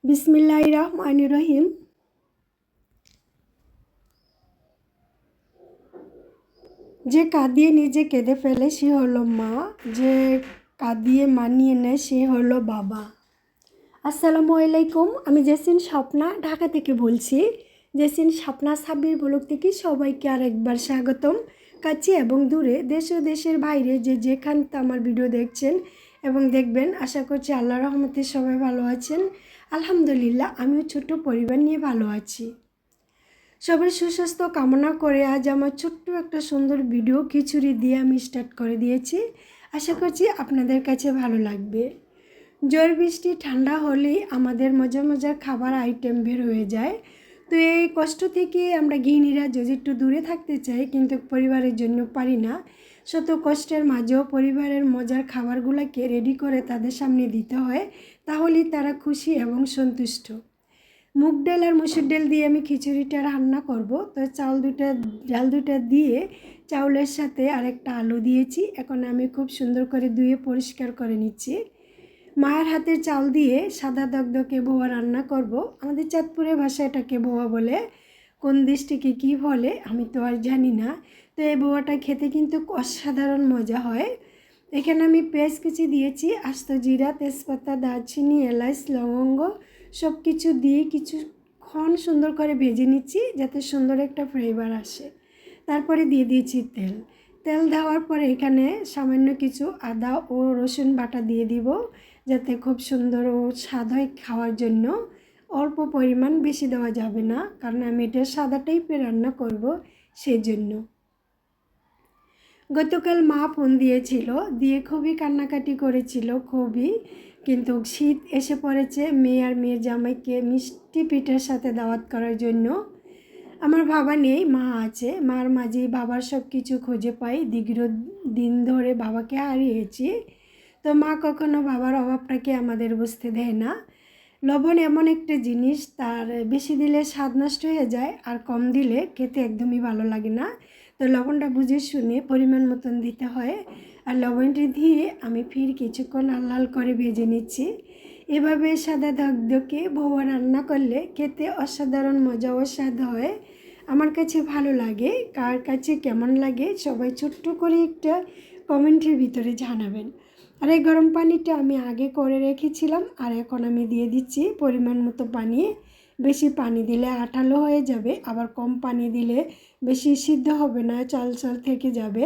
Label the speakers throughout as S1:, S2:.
S1: বিসমিল্লাহির রহমানির রহিম। যে কাঁদিয়ে নিজে কেঁদে ফেলে সে হলো মা, যে কাঁদিয়ে মানিয়ে নেয় সে হলো বাবা। আসসালামু আলাইকুম, আমি জেসিন স্বপ্না ঢাকা থেকে বলছি। জেসিন স্বপ্না সাব্বির ব্লগ থেকে সবাইকে আরেকবার স্বাগতম। কাছে এবং দূরে, দেশ ও দেশের বাইরে যে যেখান আমার ভিডিও দেখছেন এবং দেখবেন, আশা করছি আল্লাহর রহমতে সবাই ভালো আছেন। আলহামদুলিল্লাহ, আমিও ছোট্ট পরিবার নিয়ে ভালো আছি। সবার সুস্বাস্থ্য কামনা করে আজ আমার ছোট্ট একটা সুন্দর ভিডিও খিচুড়ি দিয়ে আমি স্টার্ট করে দিয়েছি। আশা করছি আপনাদের কাছে ভালো লাগবে। ঝড় বৃষ্টি ঠান্ডা হলেই আমাদের মজার মজার খাবার আইটেম বের হয়ে যায়। তো এই কষ্ট থেকে আমরা গৃহিণীরা যদি একটু দূরে থাকতে চাই, কিন্তু পরিবারের জন্য পারি না, শত কষ্টের মাঝেও পরিবারের মজার খাবারগুলোকে রেডি করে তাদের সামনে দিতে হয়, তাহলেই তারা খুশি এবং সন্তুষ্ট। মুগ ডাল আর মসুর ডাল দিয়ে আমি খিচুড়িটা রান্না করব। তো ডাল দুটা দিয়ে চাউলের সাথে আরেকটা আলু দিয়েছি। এখন আমি খুব সুন্দর করে ধুয়ে পরিষ্কার করে নিচ্ছি। মায়ের হাতের চাল দিয়ে সাদা দগদগে বোয়া রান্না করব। আমাদের চাঁদপুরে ভাষায় এটাকে বোয়া বলে, কোন দেশটিকে কী বলে আমি তো আর জানি না। তো এই বোয়াটা খেতে কিন্তু অসাধারণ মজা হয়। এখানে আমি পেঁয়াজ কুচি দিয়েছি, আস্ত জিরা, তেজপাতা, দারচিনি, এলাচ, লবঙ্গ সব কিছু দিয়ে কিছুক্ষণ সুন্দর করে ভেজে নিচ্ছি, যাতে সুন্দর একটা ফ্লেভার আসে। তারপরে দিয়ে দিয়েছি তেল দেওয়ার পরে এখানে সামান্য কিছু আদা ও রসুন বাটা দিয়ে দিব, যাতে খুব সুন্দর ও স্বাদ হয় খাওয়ার জন্য। অল্প পরিমাণ, বেশি দেওয়া যাবে না, কারণ আমি এটা সাদা টাইপের রান্না করব, সেজন্য। গতকাল মা ফোন দিয়েছিল, দিয়ে খুবই কান্নাকাটি করেছিল, খুবই। কিন্তু শীত এসে পড়েছে, মেয়ে আর মেয়ের জামাইকে মিষ্টি পিঠার সাথে দাওয়াত করার জন্য। আমার বাবা নেই, মা আছে। মার মাঝেই বাবার সব কিছু খুঁজে পাই। দীর্ঘ দিন ধরে বাবাকে হারিয়েছি। তো মা কখনো বাবার অভাবটাকে আমাদের বুঝতে দেয় না। লবণ এমন একটা জিনিস, তার বেশি দিলে স্বাদ নষ্ট হয়ে যায়, আর কম দিলে খেতে একদমই ভালো লাগে না। তো লবণটা বুঝে শুনে পরিমাণ মতন দিতে হয়। আর লবণটি দিয়ে আমি ফির কিছুক্ষণ লাল লাল করে ভেজে নিচ্ছি। এভাবে সাদা দগদগে ভোয়া রান্না করলে খেতে অসাধারণ মজা ও স্বাদ হয়। আমার কাছে ভালো লাগে, কার কাছে কেমন লাগে সবাই ছোট্ট করে একটা কমেন্টের ভিতরে জানাবেন। আর এই গরম পানিটা আমি আগে করে রেখেছিলাম, আর এখন আমি দিয়ে দিচ্ছি পরিমাণ মতো পানি। বেশি পানি দিলে আঠালো হয়ে যাবে, আবার কম পানি দিলে বেশি সিদ্ধ হবে না, চাল থেকে যাবে।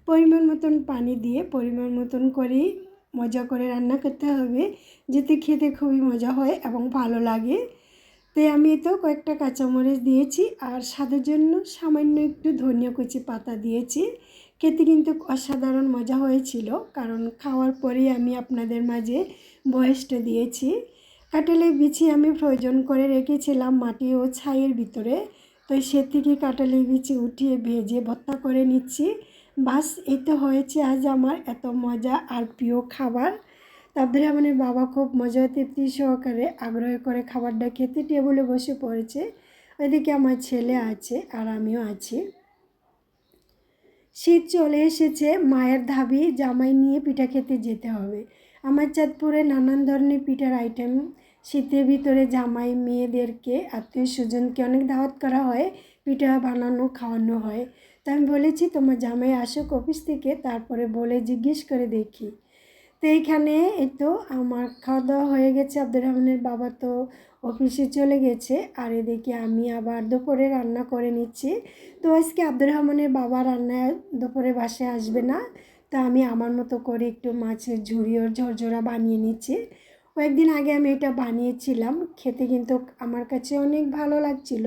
S1: পরিমাণ মতন পানি দিয়ে পরিমাণ মতন করেই মজা করে রান্না করতে হবে, যাতে খেতে খুবই মজা হয় এবং ভালো লাগে। তাই আমি তো কয়েকটা কাঁচামরিচ দিয়েছি, আর স্বাদের জন্য সামান্য একটু ধনিয়া কুচি পাতা দিয়েছি। খেতে কিন্তু অসাধারণ মজা হয়েছিল, কারণ খাওয়ার পরেই আমি আপনাদের মাঝে ভয়েসটা দিয়েছি। কাঁঠালের বিচি আমি প্রয়োজন করে রেখেছিলাম মাটি ও ছাইয়ের ভিতরে। তো সে থেকে কাঁঠালের বিচি উঠিয়ে ভেজে ভর্তা করে নিচ্ছি। বাস, এই তো হয়েছে আজ আমার এত মজা আর প্রিয় খাবার। তারপরে আমার বাবা খুব মজা তৃপ্তি সহকারে আগ্রহ করে খাবারটা খেতে টেবিলে বসে পড়েছে। ওইদিকে আমার ছেলে আছে আর আমিও আছি। শীত চলে এসেছে, মায়ের ধাবি জামাই নিয়ে পিঠা খেতে যেতে হবে। আমার চাঁদপুরে নানান ধরনের পিঠার আইটেম। শীতের ভিতরে জামাই মেয়েদেরকে, আত্মীয় স্বজনকে অনেক দাওয়াত করা হয়, পিঠা বানানো খাওয়ানো হয়। তো আমি বলেছি তোমার জামাই আসুক অফিস থেকে, তারপরে বলে জিজ্ঞেস করে দেখি। তো এইখানে এই তো আমার খাওয়া দাওয়া হয়ে গেছে। আব্দুর রহমানের বাবা তো অফিসে চলে গেছে, আর এদিকে আমি আবার দুপুরে রান্না করে নিচ্ছি। তো আজকে আব্দুর রহমানের বাবা রান্নায় দুপুরে বাসায় আসবে না, তো আমি আমার মতো করে একটু মাছের ঝুড়ি ও ঝরঝরা বানিয়ে নিচ্ছি। কয়েকদিন আগে আমি এটা বানিয়েছিলাম, খেতে কিন্তু আমার কাছে অনেক ভালো লাগছিল,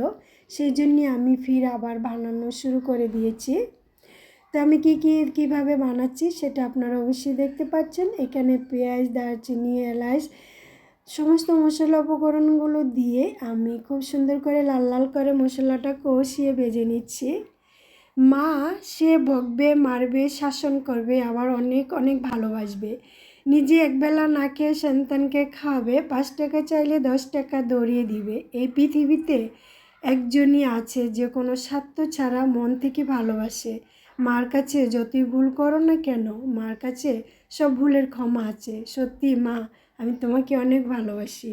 S1: সেই জন্যে আমি ফির আবার বানানো শুরু করে দিয়েছি। তো আমি কীভাবে বানাচ্ছি সেটা আপনারা অবশ্যই দেখতে পাচ্ছেন। এখানে পেঁয়াজ, দারচিনি, এলাচ সমস্ত মশলা উপকরণগুলো দিয়ে আমি খুব সুন্দর করে লাল লাল করে মশলাটা কষিয়ে ভেজে নিচ্ছি। মা, সে বকবে, মারবে, শাসন করবে, আবার অনেক অনেক ভালোবাসবে। নিজে একবেলা না খেয়ে সন্তানকে খাওয়াবে, 5 টাকা চাইলে 10 টাকা দৌড়িয়ে দিবে। এই পৃথিবীতে একজনই আছে যে কোনো স্বার্থ ছাড়া মন থেকে ভালোবাসে। মার কাছে যতই ভুল করো না কেন, মার কাছে সব ভুলের ক্ষমা আছে। সত্যি মা, আমি তোমাকে অনেক ভালোবাসি।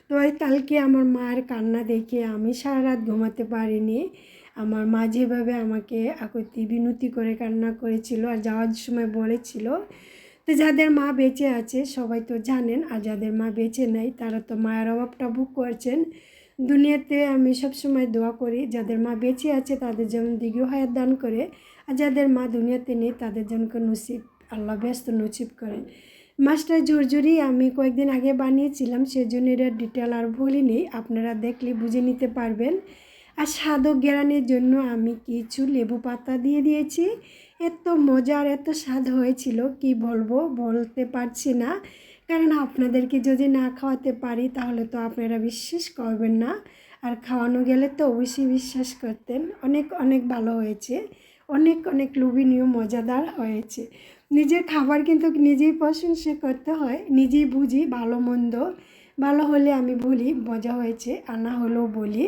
S1: তো ওই কালকে আমার মায়ের কান্না দেখে আমি সারা রাত ঘুমাতে পারিনি। আমার মা যেভাবে আমাকে আকুতি বিনতি করে কান্না করেছিল আর যাওয়ার সময় বলেছিল। তো যাদের মা বেঁচে আছে সবাই তো জানেন, আর যাদের মা বেঁচে নাই তারা তো মায়ের অভাবটা ভোগ করছেন। দুনিয়াতে আমি সবসময় দোয়া করি যাদের মা বেঁচে আছে তাদের যেমন দীর্ঘ হায়াত দান করে, আর যাদের মা দুনিয়াতে নেই তাদের জন্য নসিব আল্লাহ ব্যস্ত নসিব করে। মাছটা ঝুরঝুরি আমি কয়েকদিন আগে বানিয়েছিলাম, সেজন্য এটা ডিটেল আর বলিনি, আপনারা দেখলে বুঝে নিতে পারবেন। আর স্বাদ ও ঘ্রাণের জন্য আমি কিছু লেবু পাতা দিয়ে দিয়েছি। এত মজার এত স্বাদ হয়েছিল কি বলবো, বলতে পারছি না, কারণ আপনাদেরকে যদি না খাওয়াতে পারি তাহলে তো আপনারা বিশ্বাস করবেন না, আর খাওয়ানো গেলে তো অবশ্যই বিশ্বাস করতেন। অনেক অনেক ভালো হয়েছে, অনেক অনেক লোভনীয় মজাদার হয়েছে। নিজের খাবার কিন্তু নিজেই প্রশংসা করতে হয়, নিজেই বুঝি ভালো মন্দ, ভালো হলে আমি বলি মজা হয়েছে, আর না হলেও বলি।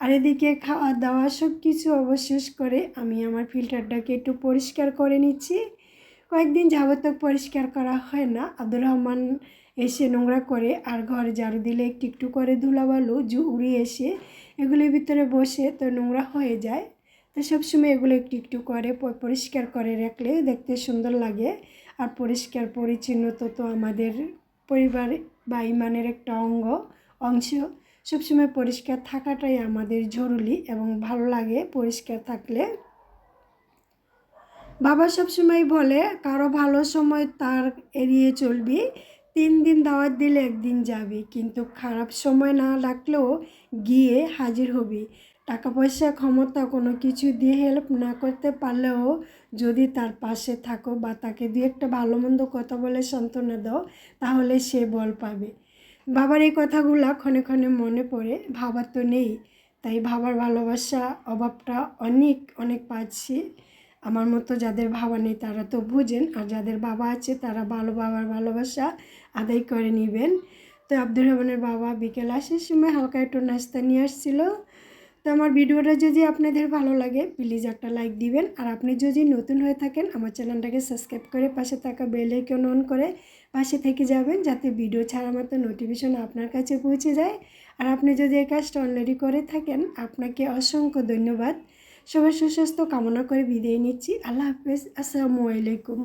S1: আর এদিকে খাওয়া দাওয়া সব কিছু অবশেষ করে আমি আমার ফিল্টারটাকে একটু পরিষ্কার করে নিচ্ছি। কয়েকদিন যাবত পরিষ্কার করা হয় না, আব্দুর রহমান এসে নোংরা করে, আর ঘরে ঝাড়ু দিলে একটু একটু করে ধুলাবালু উড়িয়ে এসে এগুলির ভিতরে বসে তো নোংরা হয়ে যায়। তো সবসময় এগুলো একটু একটু করে পরিষ্কার করে রাখলে দেখতে সুন্দর লাগে। আর পরিষ্কার পরিচ্ছন্নতা তো আমাদের পরিবার বা ইমানের একটা অংশ। সবসময় পরিষ্কার থাকাটাই আমাদের জরুরি এবং ভালো লাগে পরিষ্কার থাকলে। বাবা সবসময় বলে কারো ভালো সময় তার এড়িয়ে চলবি, 3 দিন দাওয়াত দিলে 1 দিন যাবি, কিন্তু খারাপ সময় না ডাকলেও গিয়ে হাজির হবি। টাকা পয়সা ক্ষমতা কোনো কিছু দিয়ে হেল্প না করতে পারলেও যদি তার পাশে থাকো বা তাকে দিয়ে একটা ভালো মন্দ কথা বলে সান্ত্বনা দাও তাহলে সে বল পাবে। বাবার এই কথাগুলো ক্ষণে ক্ষণে মনে পড়ে, ভাবার তো নেই, তাই বাবার ভালোবাসা অভাবটা অনেক অনেক পাচ্ছি। আমার মতো যাদের বাবা নেই তারা তো বুঝেন, আর যাদের বাবা আছে তারা বাবার ভালোবাসা আদায় করে নেবেন। তো আব্দুর রহমানের বাবা বিকেল আসার সময় হালকা একটু নাস্তা নিয়ে আসছিল। তো আমার ভিডিওটা যদি আপনাদের ভালো লাগে প্লিজ একটা লাইক দিবেন, আর আপনি যদি নতুন হয়ে থাকেন আমার চ্যানেলটাকে সাবস্ক্রাইব করে পাশে থাকা বেল আইকন অন করে পাশে থেকে যাবেন, যাতে ভিডিও ছাড়া মাত্র নোটিফিকেশন আপনার কাছে পৌঁছে যায়। আর আপনি যদি এই কাজটা অলরেডি করে থাকেন আপনাকে অসংখ্য ধন্যবাদ। সবার সুস্বাস্থ্য কামনা করে বিদায় নিচ্ছি। আল্লাহ হাফেজ, আসসালামু আলাইকুম।